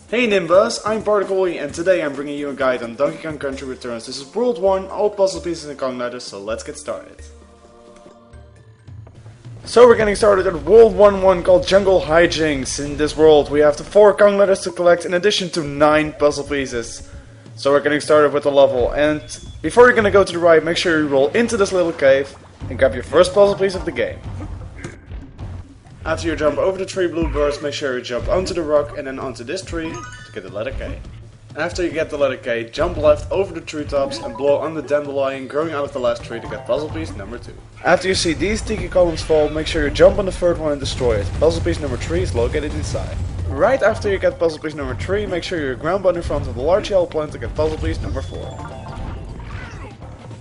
Hey NinBuzz, I'm ParticleWii and today I'm bringing you a guide on Donkey Kong Country Returns. This is World 1, all puzzle pieces and Kong letters, so let's get started. So we're getting started at World 1-1 called Jungle Hijinks. In this world we have the 4 Kong letters to collect in addition to 9 puzzle pieces. So we're getting started with the level, and before you're gonna go to the right, make sure you roll into this little cave and grab your first puzzle piece of the game. After you jump over the 3 blue birds, make sure you jump onto the rock and then onto this tree to get the letter K. After you get the letter K, jump left over the treetops and blow on the dandelion growing out of the last tree to get puzzle piece number 2. After you see these tiki columns fall, make sure you jump on the third one and destroy it. Puzzle piece number 3 is located inside. Right after you get puzzle piece number 3, make sure you ground button in front of the large yellow plant to get puzzle piece number 4.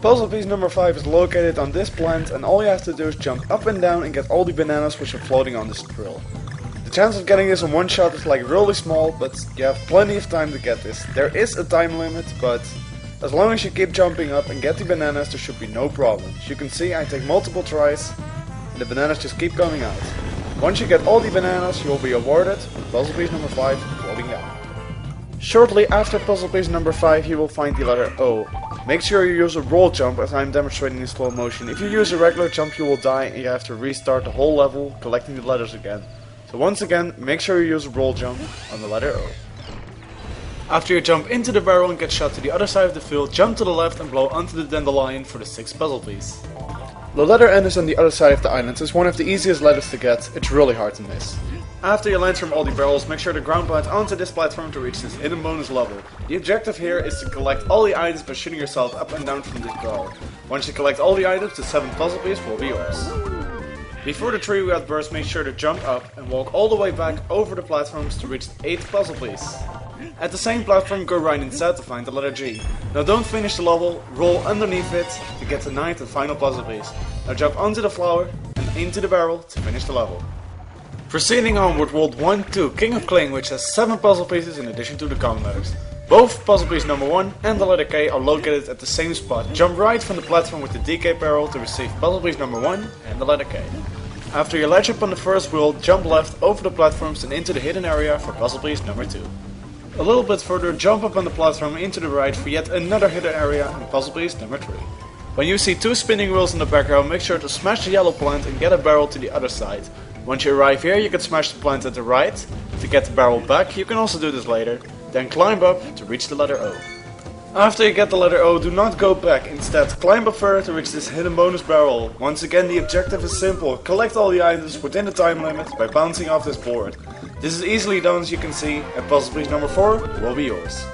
Puzzle piece number 5 is located on this plant, and all you have to do is jump up and down and get all the bananas which are floating on this drill. The chance of getting this in one shot is like really small, but you have plenty of time to get this. There is a time limit, but as long as you keep jumping up and get the bananas, there should be no problem. As you can see, I take multiple tries and the bananas just keep coming out. Once you get all the bananas, you will be awarded with puzzle piece number 5 floating down. Shortly after puzzle piece number 5 you will find the letter O. Make sure you use a roll jump as I am demonstrating in slow motion. If you use a regular jump you will die and you have to restart the whole level collecting the letters again. So once again, make sure you use a roll jump on the letter O. After you jump into the barrel and get shot to the other side of the field, jump to the left and blow onto the dandelion for the 6th puzzle piece. The letter N is on the other side of the island. It's one of the easiest letters to get. It's really hard to miss. After you land from all the barrels, make sure to ground pound onto this platform to reach this hidden bonus level. The objective here is to collect all the items by shooting yourself up and down from this barrel. Once you collect all the items, the 7th puzzle piece will be yours. Before the 3 red birds, make sure to jump up and walk all the way back over the platforms to reach the 8th puzzle piece. At the same platform, go right instead to find the letter G. Now don't finish the level, roll underneath it to get the 9th and final puzzle piece. Now jump onto the flower and into the barrel to finish the level. Proceeding on with World 1-2, King of Kling, which has 7 puzzle pieces in addition to the Kong letters. Both puzzle piece number 1 and the letter K are located at the same spot. Jump right from the platform with the DK barrel to receive puzzle piece number 1 and the letter K. After you latch up on the first wheel, jump left over the platforms and into the hidden area for puzzle piece number 2. A little bit further, jump up on the platform into the right for yet another hidden area and puzzle piece number 3. When you see 2 spinning wheels in the background, make sure to smash the yellow plant and get a barrel to the other side. Once you arrive here, you can smash the plant at the right to get the barrel back. You can also do this later. Then climb up to reach the letter O. After you get the letter O, do not go back. Instead, climb up further to reach this hidden bonus barrel. Once again, the objective is simple. Collect all the items within the time limit by bouncing off this board. This is easily done, as you can see, and puzzle piece number 4 will be yours.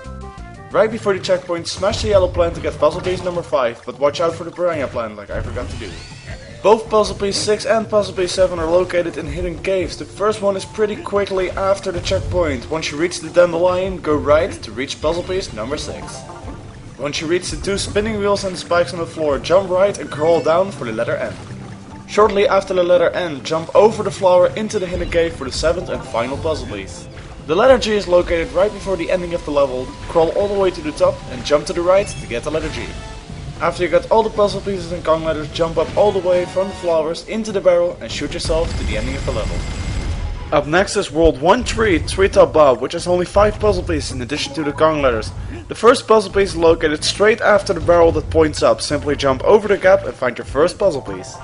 Right before the checkpoint, smash the yellow plant to get puzzle piece number 5, but watch out for the piranha plant like I forgot to do. Both puzzle piece 6 and puzzle piece 7 are located in hidden caves. The first one is pretty quickly after the checkpoint. Once you reach the dandelion, go right to reach puzzle piece number 6. Once you reach the 2 spinning wheels and the spikes on the floor, jump right and crawl down for the letter N. Shortly after the letter N, jump over the flower into the hidden cave for the 7th and final puzzle piece. The letter G is located right before the ending of the level. Crawl all the way to the top and jump to the right to get the letter G. After you got all the puzzle pieces and Kong letters, jump up all the way from the flowers into the barrel and shoot yourself to the ending of the level. Up next is World 1-3, Treetop Bob, which has only 5 puzzle pieces in addition to the Kong letters. The first puzzle piece is located straight after the barrel that points up. Simply jump over the gap and find your first puzzle piece.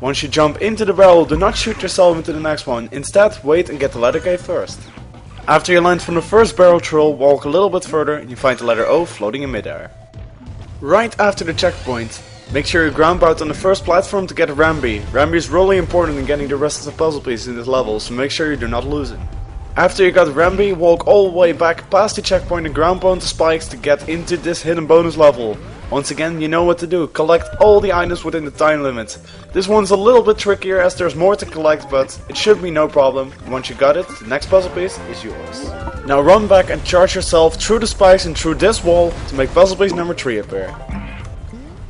Once you jump into the barrel, do not shoot yourself into the next one. Instead, wait and get the letter K first. After you land from the first barrel troll, walk a little bit further and you find the letter O floating in midair. Right after the checkpoint, make sure you ground pound on the first platform to get Rambi. Rambi is really important in getting the rest of the puzzle pieces in this level, so make sure you do not lose him. After you got Rambi, walk all the way back past the checkpoint and ground pound the spikes to get into this hidden bonus level. Once again, you know what to do. Collect all the items within the time limit. This one's a little bit trickier as there's more to collect, but it should be no problem. Once you got it, the next puzzle piece is yours. Now run back and charge yourself through the spikes and through this wall to make puzzle piece number 3 appear.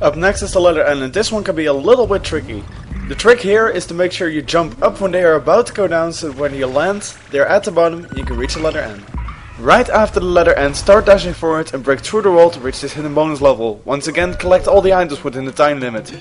Up next is the letter N, and this one can be a little bit tricky. The trick here is to make sure you jump up when they are about to go down, so when you land, they're at the bottom and you can reach the letter N. Right after the letter N, start dashing forward and break through the wall to reach this hidden bonus level. Once again, collect all the items within the time limit.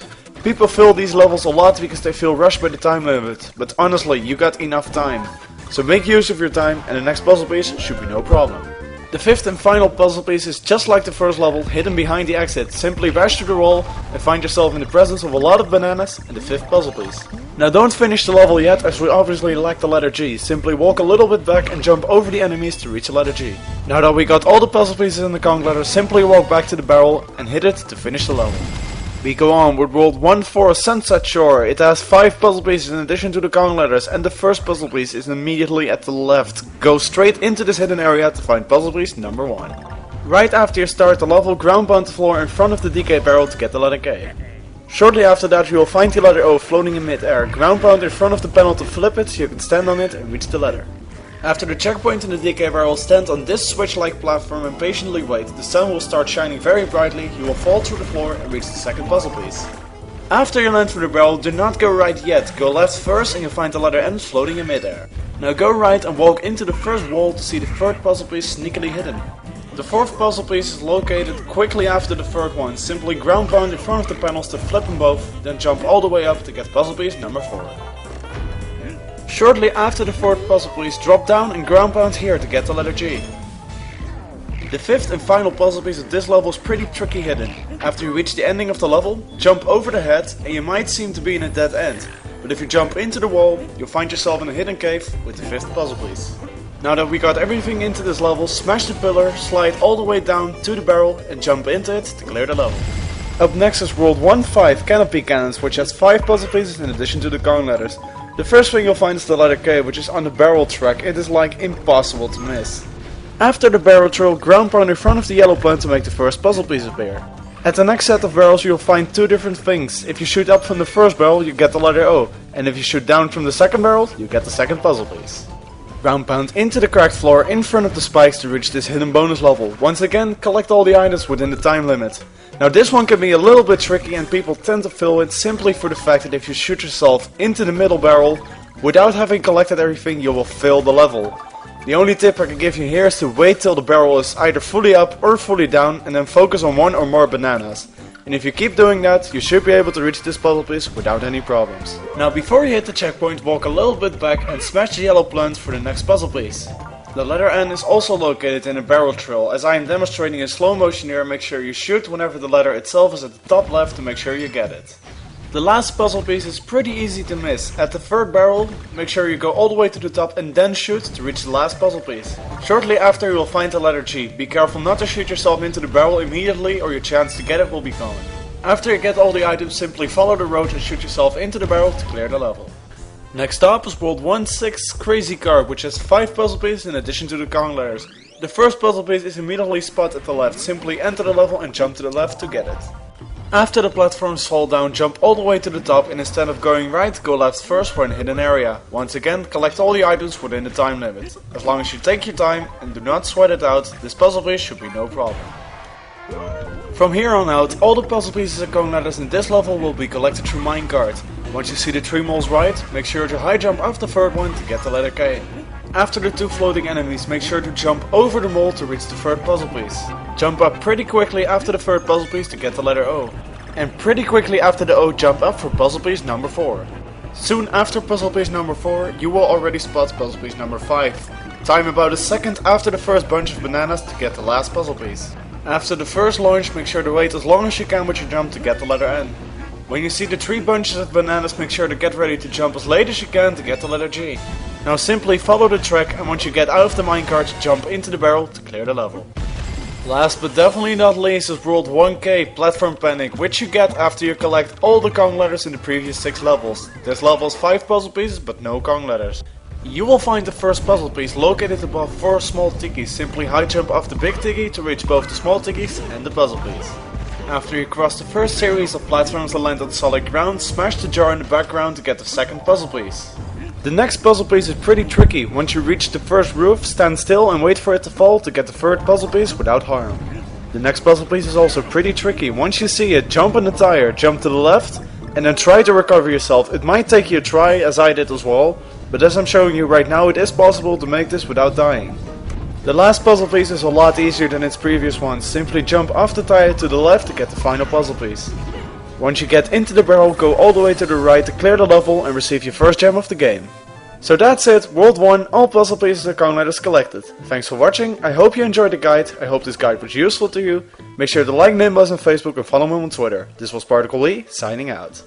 People fail these levels a lot because they feel rushed by the time limit, but honestly, you got enough time. So make use of your time and the next puzzle piece should be no problem. The fifth and final puzzle piece is just like the first level, hidden behind the exit. Simply bash through the wall and find yourself in the presence of a lot of bananas in the fifth puzzle piece. Now don't finish the level yet, as we obviously lack the letter G. Simply walk a little bit back and jump over the enemies to reach the letter G. Now that we got all the puzzle pieces in the Kong letter, simply walk back to the barrel and hit it to finish the level. We go on with World 1-4 Sunset Shore. It has 5 puzzle pieces in addition to the Kong letters, and the first puzzle piece is immediately at the left. Go straight into this hidden area to find puzzle piece number 1. Right after you start the level, ground pound the floor in front of the DK barrel to get the letter K. Shortly after that you will find the letter O floating in mid-air. Ground pound in front of the panel to flip it so you can stand on it and reach the letter. After the checkpoint in the DK barrel, stand on this switch-like platform and patiently wait. The sun will start shining very brightly, you will fall through the floor and reach the second puzzle piece. After you land through the barrel, do not go right yet, go left first and you'll find the letter N floating in midair. Now go right and walk into the first wall to see the third puzzle piece sneakily hidden. The fourth puzzle piece is located quickly after the third one. Simply ground pound in front of the panels to flip them both, then jump all the way up to get puzzle piece number 4. Shortly after the fourth puzzle piece, drop down and ground pound here to get the letter G. The fifth and final puzzle piece of this level is pretty tricky hidden. After you reach the ending of the level, jump over the head and you might seem to be in a dead end. But if you jump into the wall, you'll find yourself in a hidden cave with the fifth puzzle piece. Now that we got everything into this level, smash the pillar, slide all the way down to the barrel and jump into it to clear the level. Up next is World 1-5 Canopy Cannons, which has 5 puzzle pieces in addition to the Kong letters. The first thing you'll find is the letter K, which is on the barrel track. It is like impossible to miss. After the barrel throw, ground pound in front of the yellow plant to make the first puzzle piece appear. At the next set of barrels you'll find 2 different things. If you shoot up from the first barrel you get the letter O, and if you shoot down from the second barrel you get the second puzzle piece. Ground pound into the cracked floor in front of the spikes to reach this hidden bonus level. Once again, collect all the items within the time limit. Now this one can be a little bit tricky and people tend to fail it simply for the fact that if you shoot yourself into the middle barrel without having collected everything you will fail the level. The only tip I can give you here is to wait till the barrel is either fully up or fully down and then focus on 1 or more bananas. And if you keep doing that, you should be able to reach this puzzle piece without any problems. Now before you hit the checkpoint, walk a little bit back and smash the yellow plant for the next puzzle piece. The letter N is also located in a barrel trail. As I am demonstrating in slow motion here, make sure you shoot whenever the letter itself is at the top left to make sure you get it. The last puzzle piece is pretty easy to miss. At the third barrel, make sure you go all the way to the top and then shoot to reach the last puzzle piece. Shortly after you will find the letter G. Be careful not to shoot yourself into the barrel immediately or your chance to get it will be gone. After you get all the items, simply follow the road and shoot yourself into the barrel to clear the level. Next up is World 1-6 Crazy Car, which has 5 puzzle pieces in addition to the Kong letters. The first puzzle piece is immediately spot at the left. Simply enter the level and jump to the left to get it. After the platforms fall down, jump all the way to the top and instead of going right, go left first for a hidden area. Once again, collect all the items within the time limit. As long as you take your time and do not sweat it out, this puzzle piece should be no problem. From here on out, all the puzzle pieces and Kong letters in this level will be collected through minecart. Once you see the 3 moles right, make sure to high jump off the third one to get the letter K. After the 2 floating enemies, make sure to jump over the mole to reach the third puzzle piece. Jump up pretty quickly after the third puzzle piece to get the letter O. And pretty quickly after the O, jump up for puzzle piece number 4. Soon after puzzle piece number 4, you will already spot puzzle piece number 5. Time about a second after the first bunch of bananas to get the last puzzle piece. After the first launch, make sure to wait as long as you can with your jump to get the letter N. When you see the 3 bunches of bananas, make sure to get ready to jump as late as you can to get the letter G. Now simply follow the track and once you get out of the minecart, jump into the barrel to clear the level. Last but definitely not least is World 1K Platform Panic, which you get after you collect all the Kong letters in the previous 6 levels. This level has 5 puzzle pieces but no Kong letters. You will find the first puzzle piece located above 4 small tikis. Simply high jump off the big tiki to reach both the small tikis and the puzzle piece. After you cross the first series of platforms that land on solid ground, smash the jar in the background to get the second puzzle piece. The next puzzle piece is pretty tricky. Once you reach the first roof, stand still and wait for it to fall to get the third puzzle piece without harm. The next puzzle piece is also pretty tricky. Once you see it, jump on the tire, jump to the left, and then try to recover yourself. It might take you a try, as I did as well, but as I'm showing you right now, it is possible to make this without dying. The last puzzle piece is a lot easier than its previous ones. Simply jump off the tire to the left to get the final puzzle piece. Once you get into the barrel, go all the way to the right to clear the level and receive your first gem of the game. So that's it, World 1, all puzzle pieces and cone letters collected. Thanks for watching, I hope you enjoyed the guide, I hope this guide was useful to you. Make sure to like NinBuzz on Facebook and follow me on Twitter. This was ParticleWii, signing out.